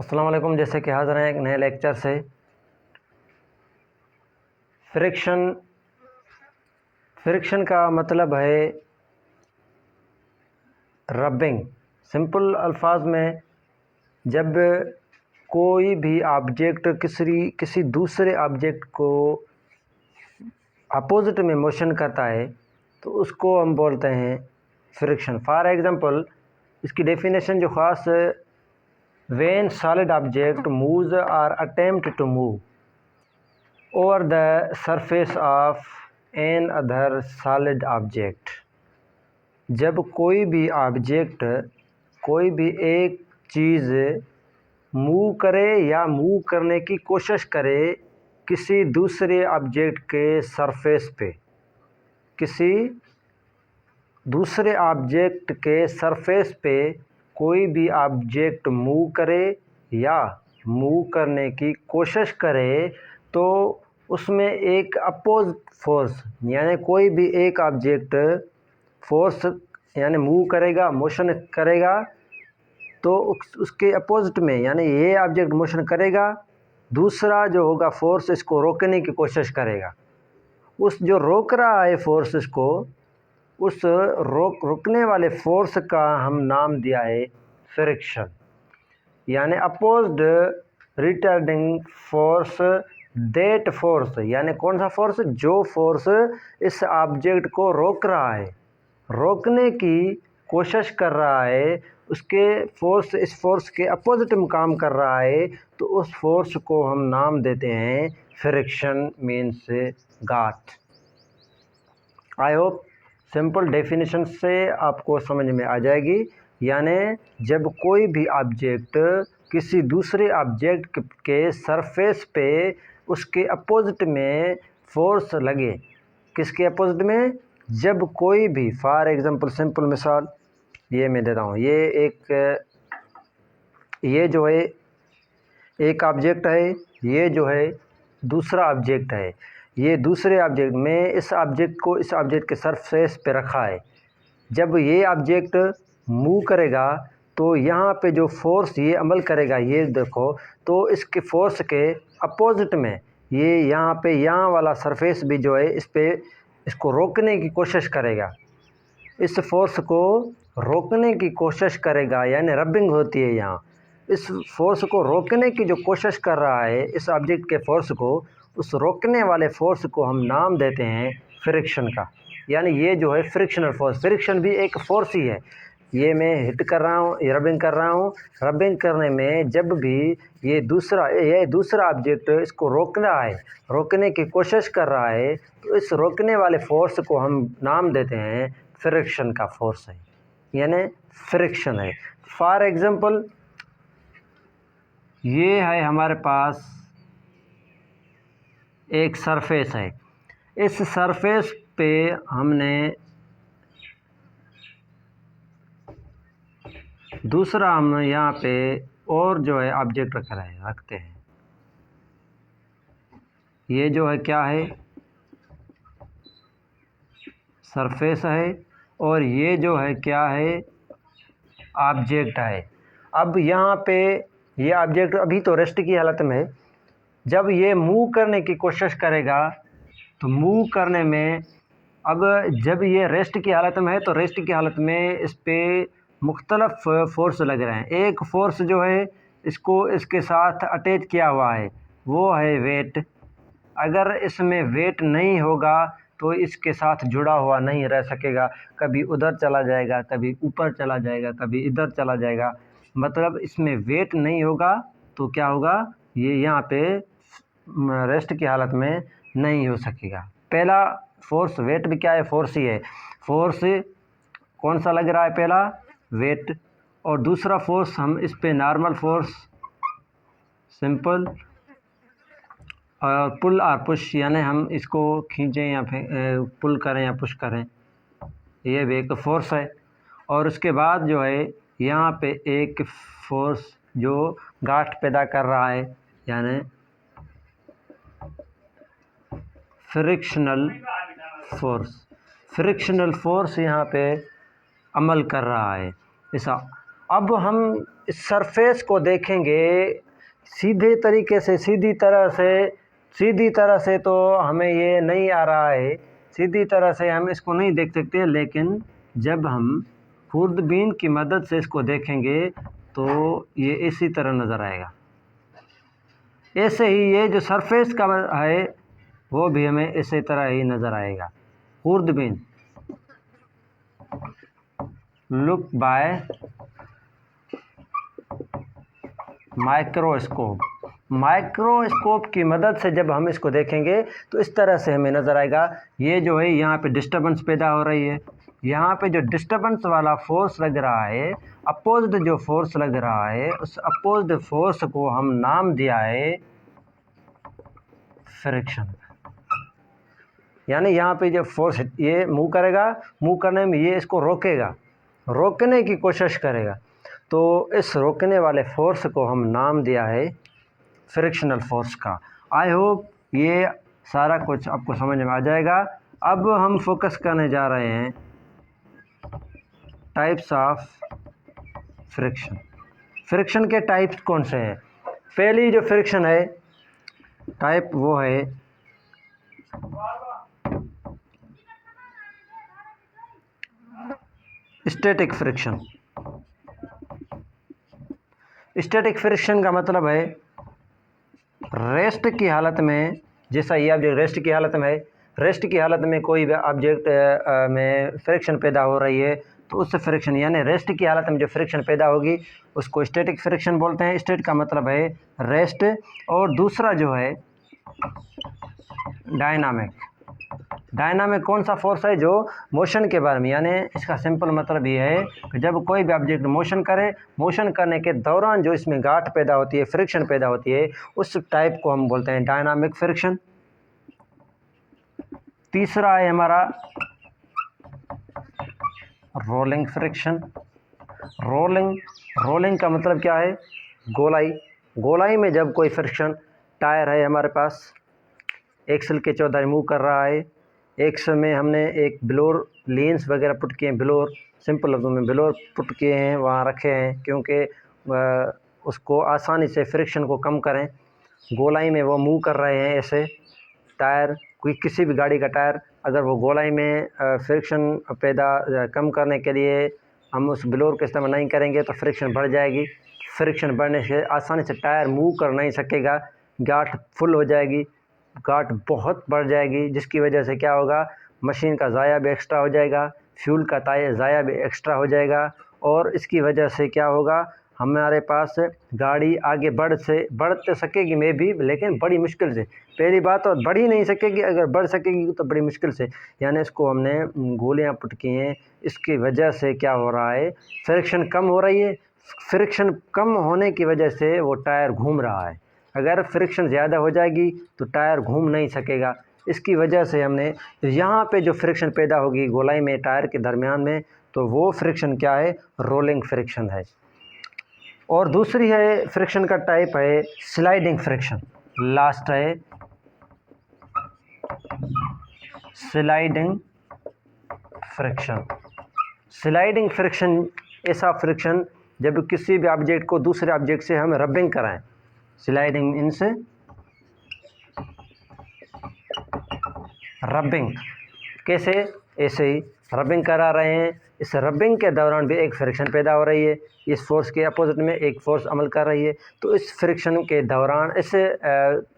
अस्सलाम वालेकुम। जैसे कि हाज़िर हैं एक नए लेक्चर से। फ्रिक्शन का मतलब है रबिंग। सिंपल अल्फाज में, जब कोई भी ऑब्जेक्ट किसी दूसरे ऑब्जेक्ट को अपोजिट में मोशन करता है तो उसको हम बोलते हैं फ्रिक्शन। फॉर एग्ज़ाम्पल, इसकी डेफिनेशन जो ख़ास है, when solid object moves or attempt to move over the surface of an other solid object। जब कोई भी एक चीज़ मूव करे या मूव करने की कोशिश करे किसी दूसरे ऑब्जेक्ट के सरफेस पे, किसी दूसरे ऑब्जेक्ट के सरफेस पे कोई भी ऑब्जेक्ट मूव करे या मूव करने की कोशिश करे तो उसमें एक अपोज फोर्स, यानी कोई भी एक ऑब्जेक्ट फोर्स यानी मूव करेगा, मोशन करेगा, तो उसके अपोजिट में यानी ये ऑब्जेक्ट मोशन करेगा, दूसरा जो होगा फोर्स इसको रोकने की कोशिश करेगा। उस जो रोक रहा है फोर्स इसको, उस रोकने वाले फोर्स का हम नाम दिया है फ्रिक्शन। यानी opposed retarding force that force, यानी कौन सा फोर्स? जो फोर्स इस ऑब्जेक्ट को रोक रहा है, रोकने की कोशिश कर रहा है, उसके फोर्स इस फोर्स के अपोजिट में काम कर रहा है, तो उस फोर्स को हम नाम देते हैं friction, means Gath. I hope simple definition से आपको समझ में आ जाएगी। यानी जब कोई भी ऑब्जेक्ट किसी दूसरे ऑब्जेक्ट के सरफेस पे उसके अपोजिट में फोर्स लगे, किसके अपोजिट में? जब कोई भी, फॉर एग्जांपल सिंपल मिसाल ये मैं देता हूँ, ये जो है एक ऑब्जेक्ट है, ये जो है दूसरा ऑब्जेक्ट है। ये दूसरे ऑब्जेक्ट में इस ऑब्जेक्ट को इस ऑब्जेक्ट के सरफेस पे रखा है। जब ये ऑब्जेक्ट मूव करेगा तो यहाँ पे जो फोर्स ये अमल करेगा, ये देखो, तो इसके फोर्स के अपोजिट में ये यहाँ वाला सरफेस भी जो है इस पे इसको रोकने की कोशिश करेगा, इस फोर्स को रोकने की कोशिश करेगा, यानी रबिंग होती है यहाँ। इस फोर्स को रोकने की जो कोशिश कर रहा है इस ऑब्जेक्ट के फोर्स को, उस रोकने वाले फोर्स को हम नाम देते हैं फ्रिक्शन का। यानी ये जो है फ्रिक्शनल फोर्स, फ्रिक्शन भी एक फोर्स ही है। ये मैं हिट कर रहा हूँ, ये रबिंग कर रहा हूँ, रबिंग करने में जब भी ये दूसरा ऑब्जेक्ट इसको रोक रहा है, रोकने की कोशिश कर रहा है, तो इस रोकने वाले फोर्स को हम नाम देते हैं फ्रिक्शन का फोर्स है, यानी फ्रिक्शन है। फॉर एग्जांपल, ये है हमारे पास एक सरफेस है, इस सरफेस पे हमने दूसरा हम यहाँ पे और जो है ऑब्जेक्ट रखते हैं। ये जो है क्या है? सरफेस है, और ये जो है क्या है? ऑब्जेक्ट है। अब यहाँ पे ये ऑब्जेक्ट अभी तो रेस्ट की हालत में है। जब ये मूव करने की कोशिश करेगा तो मूव करने में, अब जब ये रेस्ट की हालत में है तो रेस्ट की हालत में इस पे मुख्तलफ फोर्स लग रहे हैं। एक फोर्स जो है इसको इसके साथ अटैच किया हुआ है, वो है वेट। अगर इसमें वेट नहीं होगा तो इसके साथ जुड़ा हुआ नहीं रह सकेगा, कभी उधर चला जाएगा, कभी ऊपर चला जाएगा, कभी इधर चला जाएगा। मतलब इसमें वेट नहीं होगा तो क्या होगा? ये यहाँ पे रेस्ट की हालत में नहीं हो सकेगा। पहला फोर्स वेट भी क्या है? फोर्स ही है। फोर्स कौन सा लग रहा है? पहला वेट, और दूसरा फोर्स हम इस पे नॉर्मल फोर्स, सिंपल, और पुल और पुश, यानी हम इसको खींचें या पुल करें या पुश करें, ये भी एक फोर्स है। और उसके बाद जो है यहाँ पे एक फोर्स जो गाठ पैदा कर रहा है, यानी फ्रिक्शनल फोर्स यहाँ पे अमल कर रहा है। ऐसा अब हम इस सरफेस को देखेंगे सीधे तरीके से, सीधी तरह से तो हमें ये नहीं आ रहा है, सीधी तरह से हम इसको नहीं देख सकते, लेकिन जब हम खुर्दबीन की मदद से इसको देखेंगे तो ये इसी तरह नज़र आएगा। ऐसे ही ये जो सरफेस का है वो भी हमें इसी तरह ही नज़र आएगा। खुर्दबीन, लुक बाय माइक्रोस्कोप की मदद से जब हम इसको देखेंगे तो इस तरह से हमें नज़र आएगा। ये जो है यहाँ पे डिस्टर्बेंस पैदा हो रही है, यहाँ पे जो डिस्टर्बेंस वाला फोर्स लग रहा है, अपोज्ड जो फोर्स लग रहा है, उस अपोज्ड फोर्स को हम नाम दिया है फ्रिक्शन। यानी यहाँ पे जो फोर्स ये मूव करेगा, मूव करने में ये इसको रोकेगा, रोकने की कोशिश करेगा, तो इस रोकने वाले फोर्स को हम नाम दिया है फ्रिक्शनल फोर्स का। आई होप ये सारा कुछ आपको समझ में आ जाएगा। अब हम फोकस करने जा रहे हैं टाइप्स ऑफ फ्रिक्शन। फ्रिक्शन के टाइप्स कौन से हैं? पहली जो फ्रिक्शन है टाइप वो है स्टैटिक फ्रिक्शन। स्टैटिक फ्रिक्शन का मतलब है रेस्ट की हालत में, जैसा ये ऑब्जेक्ट रेस्ट की हालत में है, रेस्ट की हालत में कोई भी ऑब्जेक्ट में फ्रिक्शन पैदा हो रही है तो उस फ्रिक्शन, यानी रेस्ट की हालत में जो फ्रिक्शन पैदा होगी उसको स्टैटिक फ्रिक्शन बोलते हैं। स्टैट का मतलब है रेस्ट, और दूसरा जो है डायनामिक। डायनामिक कौन सा फोर्स है? जो मोशन के बारे में, यानी इसका सिंपल मतलब ये है कि जब कोई भी ऑब्जेक्ट मोशन करे, मोशन करने के दौरान जो इसमें गांठ पैदा होती है, फ्रिक्शन पैदा होती है, उस टाइप को हम बोलते हैं डायनामिक फ्रिक्शन। तीसरा है हमारा रोलिंग फ्रिक्शन। रोलिंग का मतलब क्या है? गोलाई में जब कोई फ्रिक्शन, टायर है हमारे पास, एक्सल के चौधारी मूव कर रहा है, एक्सल में हमने एक ब्लोर लेंस वगैरह पुट किए हैं, ब्लोर सिंपल लफ्ज़ों में ब्लोर पुट किए हैं, वहाँ रखे हैं क्योंकि उसको आसानी से फ्रिक्शन को कम करें। गोलाई में वो मूव कर रहे हैं ऐसे। टायर, कोई किसी भी गाड़ी का टायर, अगर वो गोलाई में फ्रिक्शन पैदा कम करने के लिए हम उस ब्लोर का इस्तेमाल नहीं करेंगे तो फ्रिक्शन बढ़ जाएगी। फ्रिक्शन बढ़ने से आसानी से टायर मूव कर नहीं सकेगा, गांठ फुल हो जाएगी, गांठ बहुत बढ़ जाएगी, जिसकी वजह से क्या होगा, मशीन का ज़ाया भी एक्स्ट्रा हो जाएगा, फ्यूल का ज़ाया भी एक्स्ट्रा हो जाएगा, और इसकी वजह से क्या होगा, हमारे पास गाड़ी आगे बढ़ तो सकेगी मे भी, लेकिन बड़ी मुश्किल से। पहली बात तो बढ़ ही नहीं सकेगी, अगर बढ़ सकेगी तो बड़ी मुश्किल से। यानी इसको हमने गोलियां पुट की हैं, इसकी वजह से क्या हो रहा है, फ्रिक्शन कम हो रही है। फ्रिक्शन कम होने की वजह से वो टायर घूम रहा है। अगर फ्रिक्शन ज़्यादा हो जाएगी तो टायर घूम नहीं सकेगा। इसकी वजह से हमने यहाँ पे जो फ्रिक्शन पैदा होगी गोलाई में टायर के दरमियान में, तो वो फ्रिक्शन क्या है, रोलिंग फ्रिक्शन है। और दूसरी है फ्रिक्शन का टाइप है स्लाइडिंग फ्रिक्शन। लास्ट है स्लाइडिंग फ्रिक्शन। स्लाइडिंग फ्रिक्शन ऐसा फ्रिक्शन जब किसी भी ऑब्जेक्ट को दूसरे ऑब्जेक्ट से हम रबिंग कराएं। Sliding means rubbing. कैसे? ऐसे ही रबिंग करा रहे हैं, इस रबिंग के दौरान भी एक फ्रिक्शन पैदा हो रही है, इस फोर्स के अपोजिट में एक फोर्स अमल कर रही है। तो इस फ्रिक्शन के दौरान, ऐसे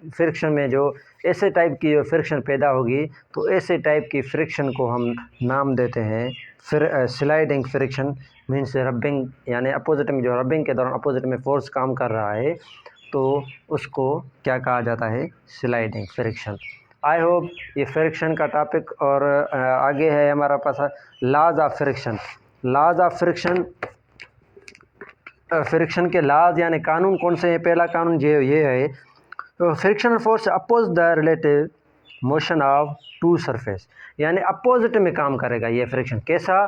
फ्रिक्शन में जो ऐसे टाइप की जो फ्रिक्शन पैदा होगी, तो ऐसे टाइप की फ्रिक्शन को हम नाम देते हैं फिर स्लाइडिंग फ्रिक्शन। मीन्स रबिंग, यानी अपोजिट में जो रबिंग के दौरान अपोजिट में फोर्स काम कर रहा है, तो उसको क्या कहा जाता है, स्लाइडिंग फ्रिक्शन। आई होप ये फ्रिक्शन का टॉपिक, और आगे है हमारा पास laws of friction. Laws of friction, friction के लॉज यानी कानून कौन से हैं? पहला कानून ये है, frictional force oppose the relative motion of two surface, यानी अपोजिट में काम करेगा ये फ्रिक्शन। कैसा?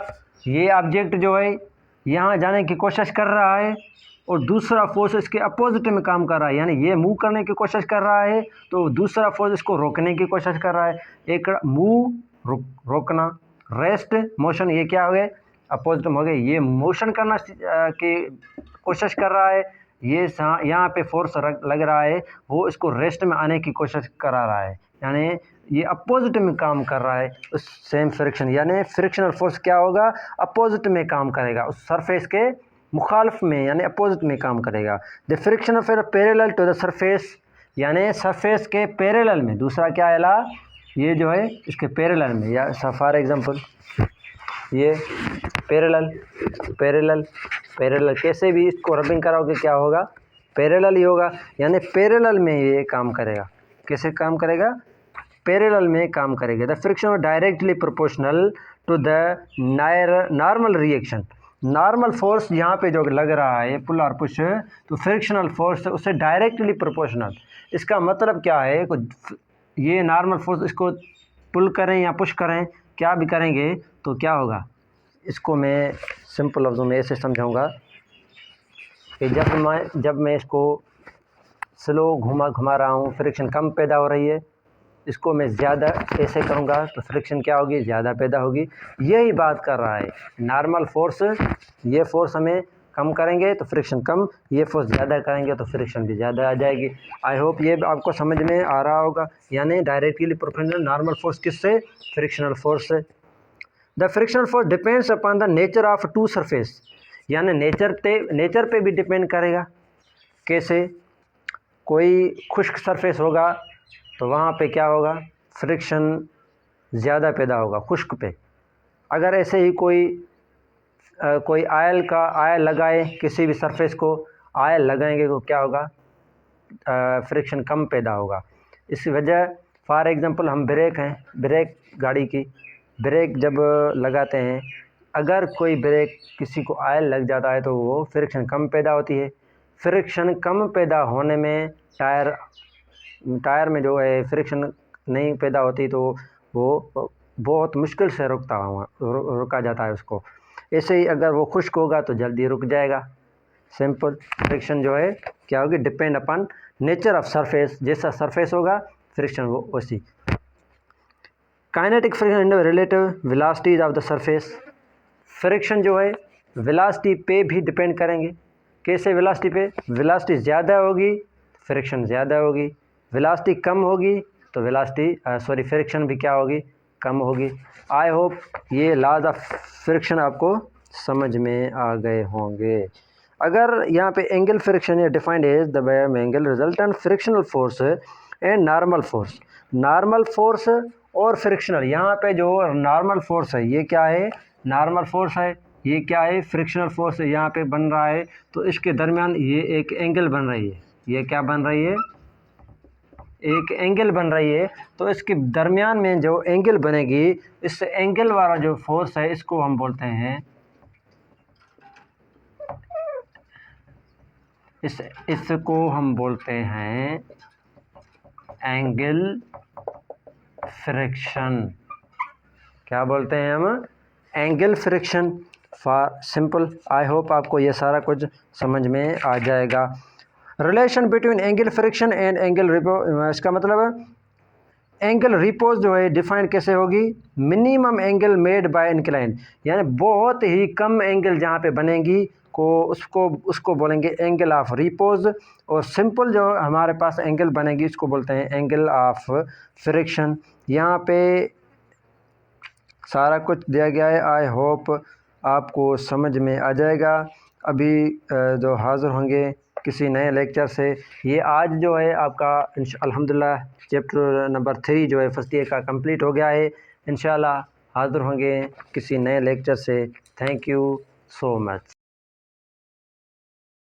ये ऑब्जेक्ट जो है यहाँ जाने की कोशिश कर रहा है और दूसरा फोर्स इसके अपोजिट में काम कर रहा है, यानी ये मूव करने की कोशिश कर रहा है तो दूसरा फोर्स इसको रोकने की कोशिश कर रहा है। एक मूव, रोकना, रेस्ट, मोशन, ये क्या हो गए? अपोजिट में हो गए। ये मोशन करना की कोशिश कर रहा है, ये यहाँ पे फोर्स लग रहा है, वो इसको रेस्ट में आने की कोशिश करा रहा है, यानी ये अपोजिट में काम कर रहा है उस सेम फ्रिक्शन, यानी फ्रिक्शनल फोर्स क्या होगा, अपोजिट में काम करेगा, उस सरफेस के मुखालिफ में यानी अपोजिट में काम करेगा। The friction of parallel to the surface, यानी सरफेस के पैरेलल में, दूसरा क्या है, ये जो है इसके पैरेलल में, या फॉर एग्जांपल ये पैरेलल पैरेलल पैरेलल, कैसे भी इसको रबिंग कराओगे क्या होगा, पैरेलल ही होगा, यानी पैरेलल में ये काम करेगा। कैसे काम करेगा, पैरेलल में काम करेगा। The friction directly proportional to the normal reaction, normal force यहाँ पे जो लग रहा है पुल और पुश, तो फ्रिक्शनल फोर्स उससे डायरेक्टली प्रोपोर्शनल। इसका मतलब क्या है, ये नॉर्मल फोर्स इसको पुल करें या पुश करें, क्या भी करेंगे तो क्या होगा, इसको मैं सिंपल लफ्ज़ों में ऐसे समझाऊंगा कि जब मैं इसको स्लो घुमा रहा हूँ, फ्रिक्शन कम पैदा हो रही है, इसको मैं ज़्यादा ऐसे करूँगा तो फ्रिक्शन क्या होगी, ज़्यादा पैदा होगी। यही बात कर रहा है, नॉर्मल फोर्स, ये फोर्स हमें कम करेंगे तो फ्रिक्शन कम, ये फोर्स ज़्यादा करेंगे तो फ्रिक्शन भी ज़्यादा आ जाएगी। आई होप ये आपको समझ में आ रहा होगा, यानी डायरेक्टली प्रोपोर्शनल नॉर्मल फोर्स किससे, फ्रिक्शनल फोर्स से। The frictional force depends upon the nature of two surface, यानी नेचर पे भी डिपेंड करेगा। कैसे, कोई खुश्क सरफेस होगा तो वहाँ पे क्या होगा, फ्रिक्शन ज़्यादा पैदा होगा खुश्क पे। अगर ऐसे ही कोई आयल लगाए, किसी भी सरफेस को आयल लगाएंगे तो क्या होगा, फ्रिक्शन कम पैदा होगा। इस वजह फॉर एग्जांपल हम ब्रेक गाड़ी की ब्रेक जब लगाते हैं, अगर कोई ब्रेक किसी को आयल लग जाता है तो वो फ्रिक्शन कम पैदा होती है। फ्रिक्शन कम पैदा होने में टायर में जो है फ्रिक्शन नहीं पैदा होती तो वो बहुत मुश्किल से रुका जाता है उसको। ऐसे ही अगर वो खुश्क होगा तो जल्दी रुक जाएगा। सिंपल, फ्रिक्शन जो है क्या होगी, depend upon nature of surface, जैसा सरफेस होगा फ्रिक्शन वो वैसी। Kinetic friction and relative velocities of the surface, friction जो है वेलोसिटी पे भी डिपेंड करेंगे। कैसे वेलोसिटी पे, वेलोसिटी ज़्यादा होगी फ्रिक्शन ज़्यादा होगी, वेलोसिटी कम होगी तो फ्रिक्शन भी क्या होगी, कम होगी। आई होप ये लॉज ऑफ फ्रिक्शन आपको समझ में आ गए होंगे। अगर यहाँ पे एंगल फ्रिक्शन है defined as the angle resultant frictional force and normal force, normal force और फ्रिक्शनल, यहाँ पे जो नॉर्मल फोर्स है ये क्या है, नॉर्मल फोर्स है, ये क्या है, फ्रिक्शनल फोर्स यहाँ पे बन रहा है, तो इसके दरमियान ये एक एंगल बन रही है, ये क्या बन रही है, एक एंगल बन रही है। तो इसके दरमियान में जो एंगल बनेगी, इस एंगल वाला जो फोर्स है इसको हम बोलते हैं, इसको हम बोलते हैं एंगल फ्रिक्शन। क्या बोलते हैं हम, angle friction for simple. I hope आपको ये सारा कुछ समझ में आ जाएगा। Relation between angle friction and angle repo, इसका मतलब एंगल रिपोज जो है डिफाइन कैसे होगी, minimum angle made by incline, यानी बहुत ही कम एंगल जहाँ पे बनेगी को उसको बोलेंगे एंगल ऑफ रिपोज, और सिंपल जो हमारे पास एंगल बनेगी उसको बोलते हैं एंगल ऑफ फ्रिक्शन। यहाँ पे सारा कुछ दिया गया है, आई होप आपको समझ में आ जाएगा। अभी जो हाज़िर होंगे किसी नए लेक्चर से, ये आज जो है आपका अल्हम्दुलिल्लाह चैप्टर नंबर 3 जो है फर्स्ट ईयर का कंप्लीट हो गया है। इंशाल्लाह हाज़िर होंगे किसी नए लेक्चर से। Thank you so much.